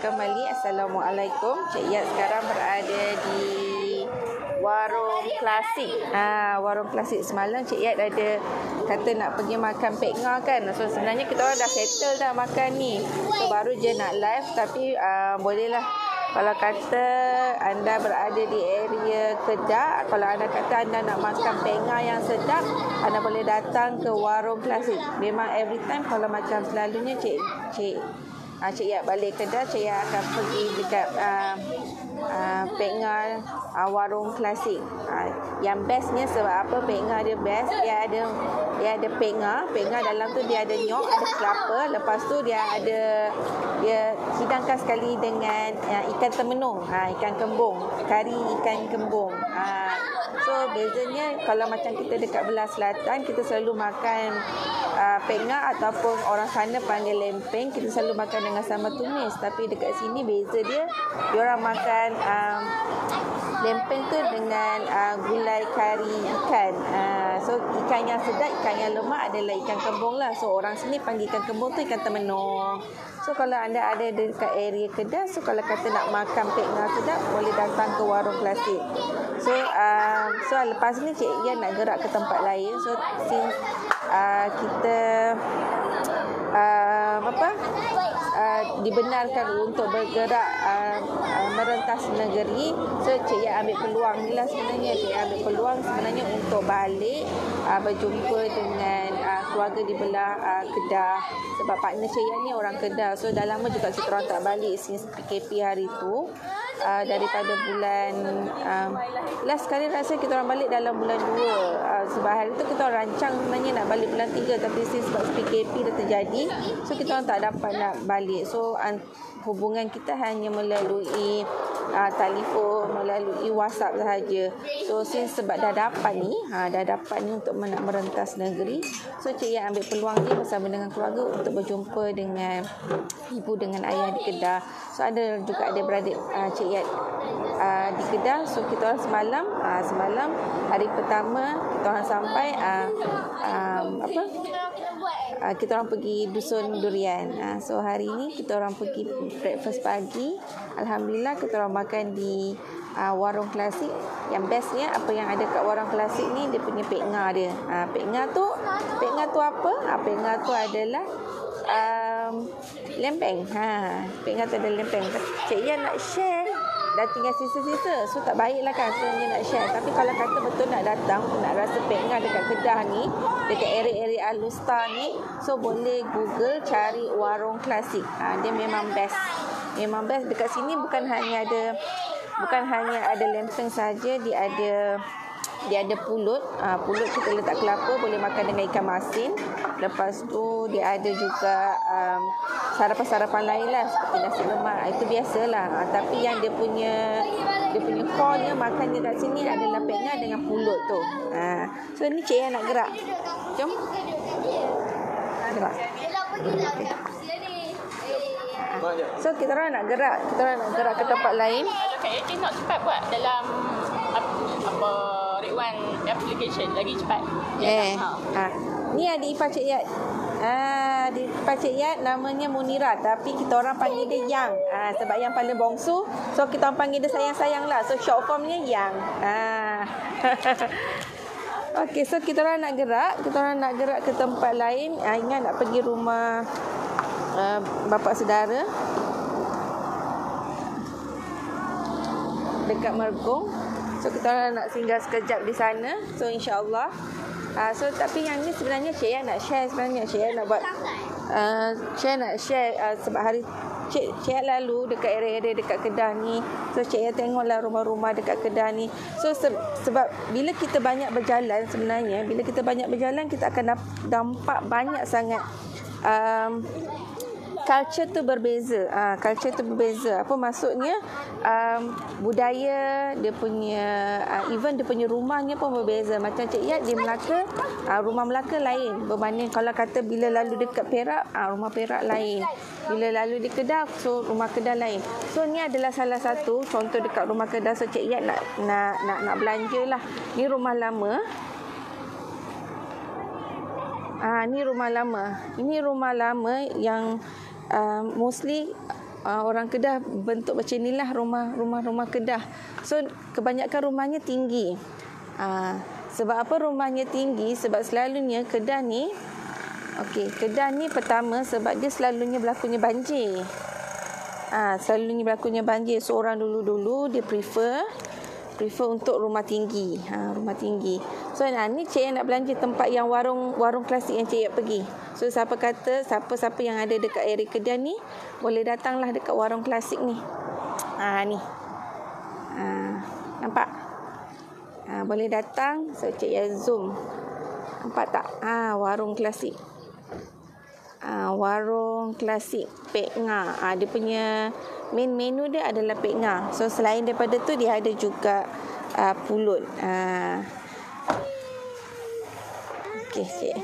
kembali. Assalamualaikum. Cik Yat sekarang berada di warung klasik. Warung klasik semalam Cik Yat ada kata nak pergi makan Pek Nga kan. So sebenarnya kita orang dah settle dah makan ni. So baru je nak live tapi bolehlah. Kalau kata anda berada di area Kedah, kalau anda kata anda nak makan Pek Nga yang sedap, anda boleh datang ke warung klasik. Memang every time kalau macam selalunya Cik Yat balik Kedah, Cik Yat akan pergi dekat Pek Nga warung klasik. Yang bestnya sebab apa Pek Nga dia best, dia ada Pek Nga dalam tu dia ada nyok, ada kelapa, lepas tu dia hidangkan sekali dengan ikan temenung, ikan kembung, kari ikan kembung. So bezanya kalau macam kita dekat belah selatan, kita selalu makan Pek Nga ataupun orang sana panggil lempeng, kita selalu makan dengan sambal tumis. Tapi dekat sini beza dia orang makan lempeng tu dengan gulai kari ikan. So ikan yang sedap, ikan yang lemak adalah ikan kembung lah. So orang sini panggil ikan kembung tu ikan temenung. So kalau anda ada dekat area Kedah, so kalau kata nak makan Pek Nga sedap, boleh datang ke warung klasik. So lepas ni Cik Yan nak gerak ke tempat lain. So since kita dibenarkan untuk bergerak merentas negeri, so Cik Yan ambil peluang ni lah sebenarnya. Cik Yan ambil peluang sebenarnya untuk balik berjumpa dengan keluarga di belah Kedah. Sebab partner Cik Yan ni orang Kedah. So dah lama juga kita orang tak balik since PKP hari tu. Daripada bulan last kali rasa kita orang balik dalam bulan 2. Sebab hari tu kita orang rancang sebenarnya nak balik bulan 3, tapi sebab PKP dah terjadi, so kita orang tak dapat nak balik. So hubungan kita hanya melalui telefon, melalui WhatsApp sahaja. So since sebab dah dapat ni untuk nak merentas negeri, so Cik Yan ambil peluang ni bersama dengan keluarga untuk berjumpa dengan ibu dengan ayah di Kedah. So ada beradik Cik Yan di Kedah. So kita orang semalam hari pertama kita orang sampai kita orang pergi Dusun Durian. So hari ni kita orang pergi breakfast pagi. Alhamdulillah kita orang makan di warung klasik. Yang bestnya apa yang ada kat warung klasik ni, dia punya Pek Nga dia. Pek Nga tu apa? Pek Nga tu adalah lempeng. Pek Nga tu ada lempeng. Cik Yan nak share, dah tinggal sisa-sisa. So tak baiklah kan sebenarnya nak share. Tapi kalau kata betul nak datang, nak rasa Pek Nga dekat Kedah ni, dekat area Alustar ni, so boleh Google cari warung klasik. Dia memang best. Memang best. Dekat sini bukan hanya ada lempeng saja, dia ada pulut. Pulut kita letak kelapa, boleh makan dengan ikan masin. Lepas tu dia ada juga sarapan-sarapan lain lah, seperti nasi lemak. Itu biasalah. Tapi yang dia punya core-nya makannya kat sini adalah Pek Nga dengan pulut tu. So ni Cik Yan nak gerak. Jom. Gerak. So kita orang nak gerak ke tempat lain. Kak nak cepat buat dalam Red application lagi cepat. Ni adik ipar Cik Yat. Adik ipar Cik Yat namanya Munira, tapi kita orang panggil dia Yang. Sebab yang paling bongsu, so kita orang panggil dia sayang-sayang lah. So short formnya Yang. Okey, so kita orang nak gerak ke tempat lain. Ingat nak pergi rumah bapa saudara dekat Mergong. So kita orang nak singgah sekejap di sana. So insya-Allah. So tapi yang ni sebenarnya Cik Yan nak share sebenarnya. Cik Yan nak buat sebab hari Cik Yan lalu dekat area-area dekat Kedah ni. So Cik Yan tengoklah rumah-rumah dekat Kedah ni. So sebab bila kita banyak berjalan sebenarnya, kita akan nampak banyak sangat culture tu berbeza. Apa maksudnya? Budaya dia punya, even dia punya rumahnya pun berbeza. Macam Cik Yat di Melaka, rumah Melaka lain berbanding kalau kata bila lalu dekat Perak, rumah Perak lain. Bila lalu di Kedah, so rumah Kedah lain. So ni adalah salah satu contoh dekat rumah Kedah. So Cik Yat nak belanja lah. Ni rumah lama. Ni rumah lama. Ini rumah lama yang mostly orang Kedah bentuk macam inilah rumah Kedah. So kebanyakan rumahnya tinggi. Sebab apa rumahnya tinggi? Sebab selalunya Kedah ni pertama sebab dia selalunya berlakunya banjir. Selalunya berlakunya banjir. So orang dulu-dulu dia prefer untuk rumah tinggi. Rumah tinggi. So ni Cik Yat nak belanja tempat yang warung klasik yang Cik Yat pergi. So siapa yang ada dekat area Kedah ni boleh datanglah dekat warung klasik ni. Ni. Nampak? Boleh datang. So Cik Yat zoom. Nampak tak? Warung klasik. Warung klasik Pek Nga. Dia punya main menu dia adalah Pek Nga. So selain daripada tu dia ada juga pulut. Okay, cik.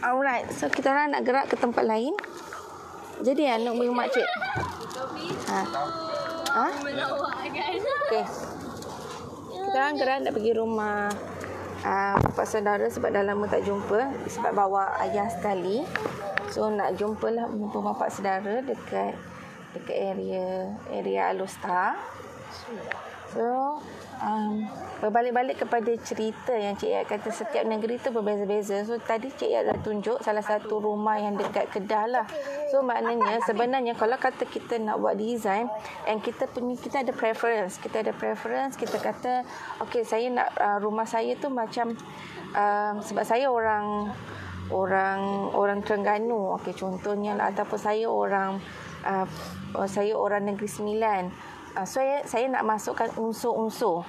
Alright, so kita orang nak gerak ke tempat lain. Jadi nak bagi mak cik. Okay. Kita orang gerak nak pergi rumah bapa saudara sebab dah lama tak jumpa. Sebab bawa ayah sekali. So nak jumpalah bapa saudara dekat area Alostar. So berbalik-balik kepada cerita yang Cik Yat kata setiap negeri tu berbeza-beza. So tadi Cik Yat dah tunjuk salah satu rumah yang dekat Kedah lah. So maknanya sebenarnya kalau kata kita nak buat design and kita ada preference. Kita kata okay, saya nak rumah saya tu macam sebab saya orang Terengganu. Okay, contohnya lah, ataupun saya orang Negeri Sembilan. So saya nak masukkan unsur-unsur.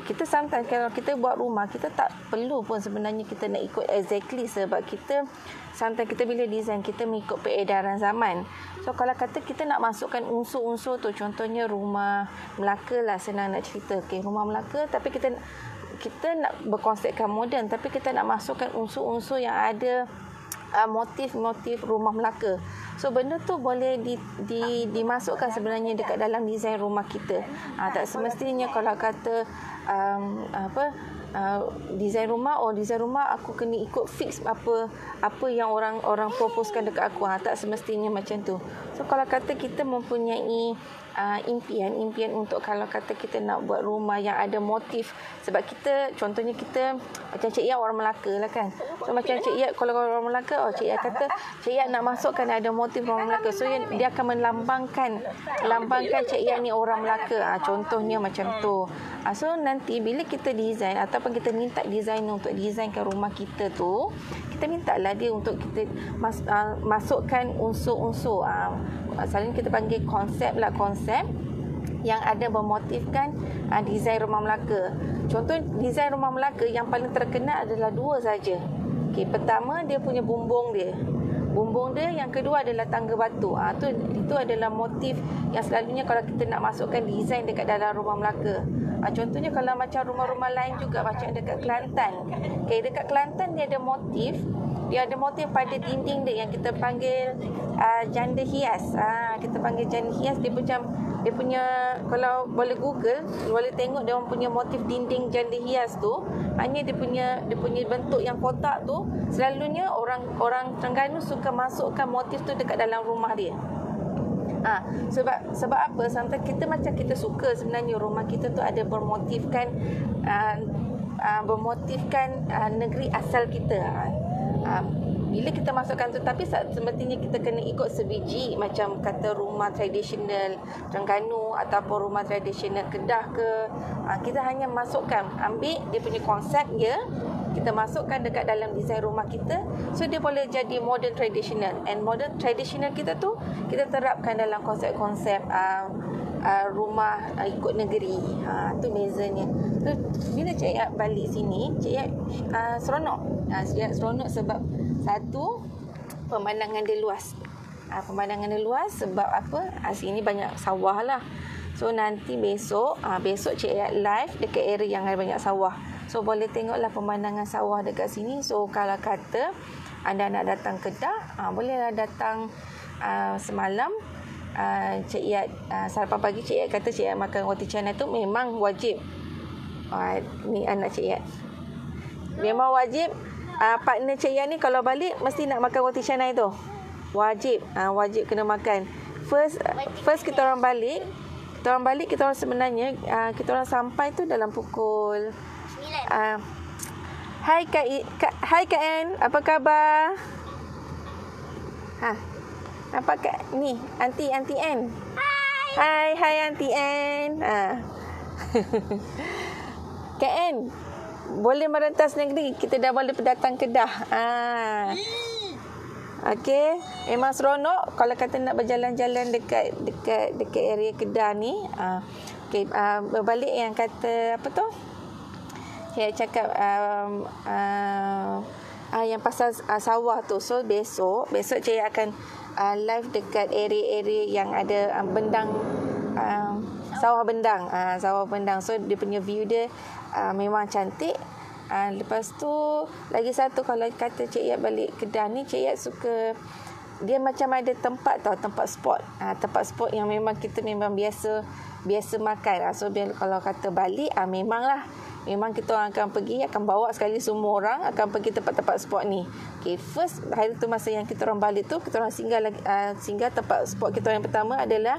Kita sometimes kalau kita buat rumah, kita tak perlu pun sebenarnya kita nak ikut exactly, sebab kita sometimes kita bila design kita mengikut peredaran zaman. So kalau kata kita nak masukkan unsur-unsur tu, contohnya rumah Melaka lah, senang nak cerita. Okay, rumah Melaka tapi kita nak berkonsepkan moden, tapi kita nak masukkan unsur-unsur yang ada motif-motif rumah Melaka. So benda tu boleh dimasukkan sebenarnya dekat dalam desain rumah kita. Tak semestinya kalau kata desain rumah aku kena ikut fix apa yang orang proposekan dekat aku. Tak semestinya macam tu. So kalau kata kita mempunyai impian untuk kalau kata kita nak buat rumah yang ada motif, sebab contohnya kita macam Cik Yat orang Melaka lah kan. So macam Cik Yat kalau orang Melaka, Cik Yat kata Cik Yat nak masukkan ada motif orang Melaka. So dia akan melambangkan Cik Yat ni orang Melaka. Contohnya macam tu. So nanti bila kita design ataupun kita minta designer untuk desainkan rumah kita tu, kita mintalah dia untuk kita masukkan unsur-unsur. Selalunya kita panggil konsep yang ada bermotifkan desain rumah Melaka. Contoh desain rumah Melaka yang paling terkenal adalah dua saja. Okay, pertama dia punya bumbung dia, yang kedua adalah tangga batu. Itu adalah motif yang selalunya kalau kita nak masukkan desain dekat dalam rumah Melaka. Contohnya kalau macam rumah-rumah lain juga macam dekat Kelantan. Okay, dekat Kelantan dia ada motif pada dinding dia yang kita panggil janda hias. Kita panggil janda hias. Dia punya kalau boleh Google, boleh tengok dia orang punya motif dinding janda hias tu. Maknanya dia punya bentuk yang kotak tu, selalunya orang Terengganu suka masukkan motif tu dekat dalam rumah dia. Sebab apa? Sampai kita suka sebenarnya rumah kita tu ada bermotifkan negeri asal kita. Bila kita masukkan tu, tapi semestinya kita kena ikut sebiji, macam kata rumah tradisional Terengganu ataupun rumah tradisional Kedah ke, kita hanya ambil dia punya konsep dia, kita masukkan dekat dalam desain rumah kita. So dia boleh jadi modern tradisional, and modern tradisional kita tu kita terapkan dalam konsep-konsep rumah ikut negeri. Tu bezanya. So bila Cik Yat balik sini, Cik Yat seronok. Cik Yat seronok sebab satu, pemandangan dia luas. Pemandangan dia luas sebab apa? Sini banyak sawah lah. So nanti besok Cik Yat live dekat area yang ada banyak sawah. So boleh tengoklah pemandangan sawah dekat sini. So kalau kata anda nak datang Kedah, bolehlah datang semalam. Cik Yat sarapan pagi, Cik Yat kata Cik Yat makan roti canai tu memang wajib. Ni anak Cik Yat, memang wajib. Partner Cik Yat ni kalau balik mesti nak makan roti canai tu. Wajib kena makan. first kita orang balik. Kita orang sebenarnya kita orang sampai tu dalam pukul 9. Hai Kak En, apa khabar? Nampak Kak ni Aunty En. Hai Aunty En. Kak En, boleh merentas negeri, kita dah boleh datang Kedah. Okey, memang seronok kalau kata nak berjalan-jalan dekat area Kedah ni. Okey, berbalik yang kata apa tu? Saya cakap yang pasal sawah tu. So besok saya akan live dekat area-area yang ada bendang, sawah bendang. So dia punya view dia memang cantik. Lepas tu lagi satu, kalau kata Cik Yat balik Kedah ni, Cik Yat suka dia macam ada tempat spot yang memang kita memang biasa makan. So kalau kata balik memang kita orang akan bawa sekali semua orang akan pergi tempat-tempat spot ni. Okay, first hari tu masa yang kita orang balik tu, kita orang singgah tempat spot kita orang yang pertama adalah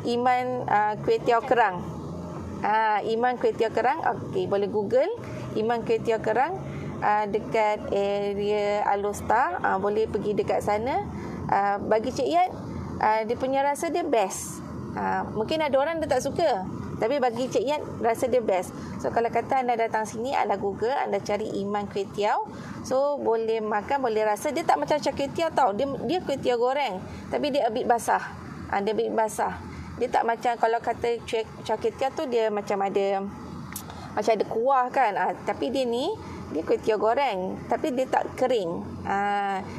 Iman Kuih Tiaw Kerang. Iman Kuih Tiaw Kerang. Okey, boleh Google Iman Kuih Tiaw Kerang dekat area Alostar. Boleh pergi dekat sana. Bagi Cik Yat, dia punya rasa dia best. Mungkin ada orang dia tak suka, tapi bagi Cik Yat rasa dia best. So kalau kata anda datang sini, anda Google, anda cari Iman Kuih Tiaw, so boleh makan, boleh rasa. Dia tak macam kuih tiaw tau. Dia kuih tiaw goreng, tapi dia a bit basah. Dia tak macam kalau kata kuih tiaw tu dia macam ada kuah kan. Tapi dia kuih tiaw goreng, tapi dia tak kering.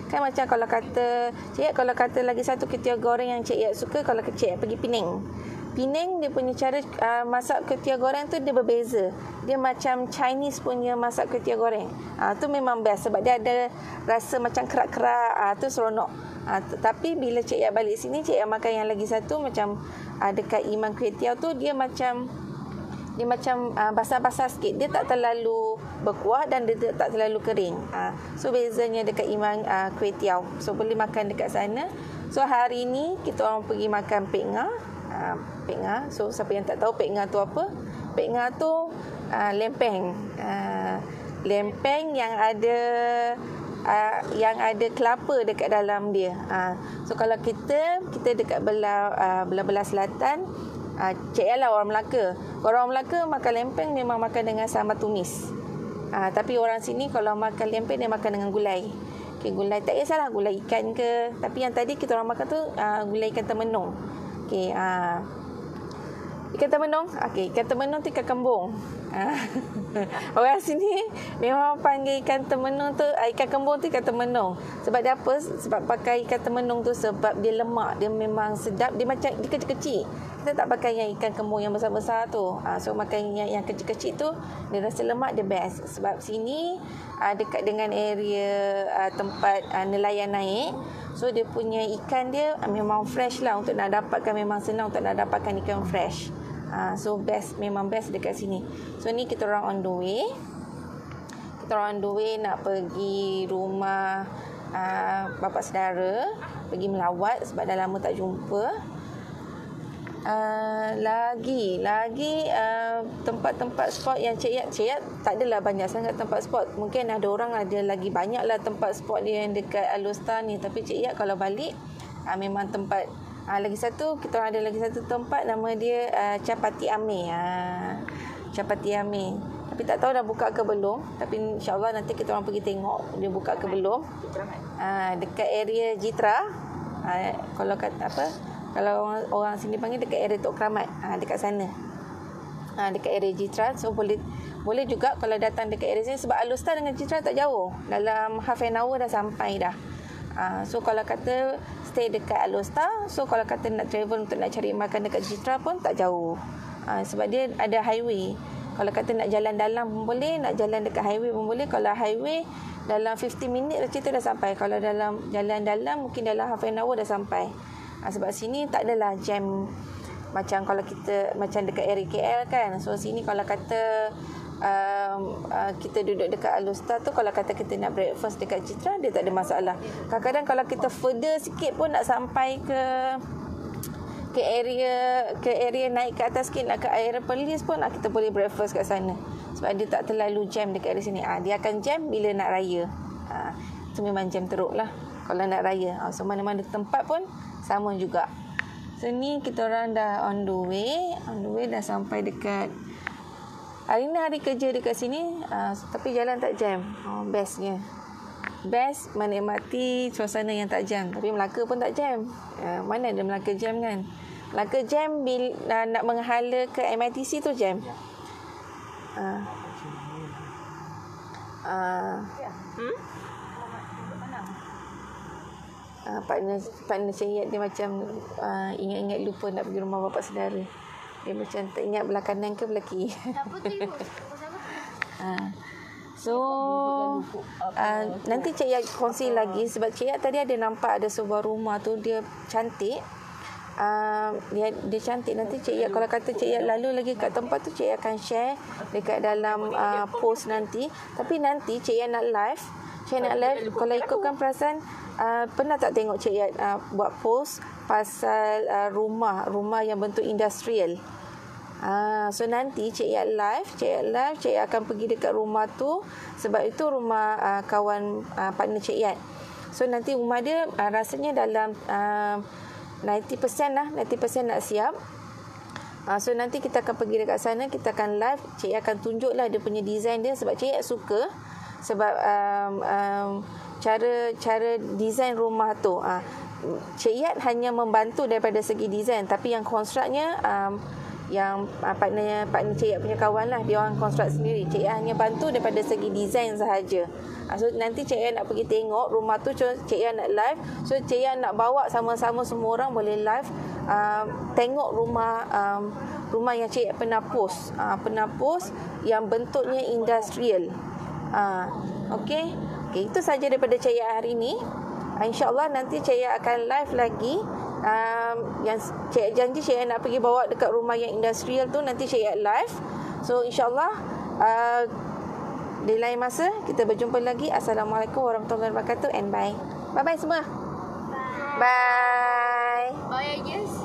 Kan macam kalau kata Cik Yat, kalau kata lagi satu kuih tiaw goreng yang Cik Yat suka, kalau Cik Yat pergi Penang, dia punya cara masak kuih tiaw goreng tu dia berbeza. Dia macam Chinese punya masak kuih tiaw goreng. Tu memang best sebab dia ada rasa macam kerak-kerak. Tu seronok. Tapi bila Cik Yat balik sini, Cik Yat makan yang lagi satu macam dekat Iman Kuih Tiaw tu, dia macam basah-basah sikit. Dia tak terlalu berkuah dan dia tak terlalu kering. So bezanya dekat Iman Kuih Tiaw. So boleh makan dekat sana. So hari ni kita orang pergi makan Pek Ngah. So siapa yang tak tahu Pek Ngah tu apa? Pek Ngah tu lempeng. Lempeng yang ada kelapa dekat dalam dia. So kalau kita dekat belah selatan, Cik Yat lah orang Melaka. Orang Melaka makan lempeng memang makan dengan sambal tumis. Tapi orang sini kalau makan lempeng dia makan dengan gulai. Okay, gulai tak kisahlah gulai ikan ke. Tapi yang tadi kita orang makan tu gulai ikan temenung. Okay, ikan temenung. Okay, ikan temenung tu ikan kembung. Orang sini memang panggil ikan temenung tu, ikan kembung tu ikan temenung. Sebab dia apa? Sebab pakai ikan temenung tu sebab dia lemak, dia memang sedap, dia macam dia kecil-kecil. Kita tak pakai yang ikan kembung yang besar-besar tu. So makan yang kecil-kecil tu, dia rasa lemak, dia best. Sebab sini dekat dengan area tempat nelayan naik. So dia punya ikan dia memang fresh lah. Untuk nak dapatkan memang senang untuk nak dapatkan ikan fresh. So memang best dekat sini. So ni kita orang on the way. Kita orang on the way nak pergi rumah bapa saudara, pergi melawat sebab dah lama tak jumpa. Lagi tempat-tempat spot yang Cik Yat tak adalah banyak sangat tempat spot. Mungkin ada orang ada lagi banyak lah tempat spot dia yang dekat Alostar ni. Tapi Cik Yat kalau balik memang tempat lagi satu, kita orang ada lagi satu tempat nama dia Capati Amir. Capati Amir. Tapi tak tahu dah buka ke belum. Tapi insya-Allah nanti kita orang pergi tengok dia buka ke belum. Dekat area Jitra. Kalau kata apa? Kalau orang sini panggil dekat area Tok Kramat. Dekat sana. Dekat area Jitra. So boleh juga kalau datang dekat area sini sebab Alostar dengan Jitra tak jauh. Dalam half an hour dah sampai dah. So kalau kata stay dekat Alostar, so kalau kata nak travel untuk nak cari makan dekat Jitra pun tak jauh. Sebab dia ada highway. Kalau kata nak jalan dalam pun boleh, nak jalan dekat highway pun boleh. Kalau highway dalam 15 minit macam tu dah sampai. Kalau dalam jalan dalam mungkin dalam half an hour dah sampai. Sebab sini tak adalah jam macam kalau kita macam dekat area KL kan. So sini kalau kata kita duduk dekat Alostar tu, kalau kata kita nak breakfast dekat Citra, dia tak ada masalah. Kadang-kadang kalau kita further sikit pun nak sampai ke ke area naik ke atas sikit nak ke area Perlis pun kita boleh breakfast kat sana. Sebab dia tak terlalu jam dekat area sini. Dia akan jam bila nak raya. Itu memang jam teruk lah kalau nak raya. So mana-mana tempat pun sama juga. So ni kita orang dah on the way dah sampai dekat. Hari ni hari kerja dekat sini, tapi jalan tak jam. Bestnya. Best menikmati suasana yang tak jam. Tapi Melaka pun tak jam. Mana ada Melaka jam kan? Melaka jam bila nak menghala ke MITC tu jam. Partner Syed dia macam ingat-ingat lupa nak pergi rumah bapa saudara. Dia macam tak ingat belah kanan ke belah kiri. So nanti Cik Yat kongsi lagi sebab Cik Yat tadi ada nampak ada sebuah rumah tu dia cantik. Dia cantik. Nanti Cik Yat kalau kata Cik Yat lalu lagi kat tempat tu, Cik Yat akan share dekat dalam post nanti. Tapi nanti Cik Yat nak live. Cik Yat nak live kalau ikutkan perasan pernah tak tengok Cik Yat buat post pasal rumah yang bentuk industrial. So nanti Cik Yat live, Cik Yat akan pergi dekat rumah tu sebab itu rumah kawan partner Cik Yat. So nanti rumah dia rasanya dalam 90% lah, 90% nak siap. So nanti kita akan pergi dekat sana, kita akan live, Cik Yat akan tunjuklah dia punya design dia sebab Cik Yat suka sebab cara design rumah tu. Cik Yat hanya membantu daripada segi design tapi yang konstruknya yang partner Cik Yat punya kawan lah, dia orang konstruk sendiri. Cik Yat hanya bantu daripada segi design sahaja. So nanti Cik Yat nak pergi tengok rumah tu, Cik Yat nak live. So Cik Yat nak bawa sama-sama semua orang boleh live tengok rumah yang Cik Yat pernah post yang bentuknya industrial. Okey, itu saja daripada Cik Yat hari ini. InsyaAllah nanti Cik Yat akan live lagi. Yang Cik Yat janji Cik Yat nak pergi bawa dekat rumah yang industrial tu, nanti Cik Yat live. So insyaAllah di lain masa kita berjumpa lagi. Assalamualaikum warahmatullahi wabarakatuh and bye. Bye-bye semua. Bye. Bye, I guess.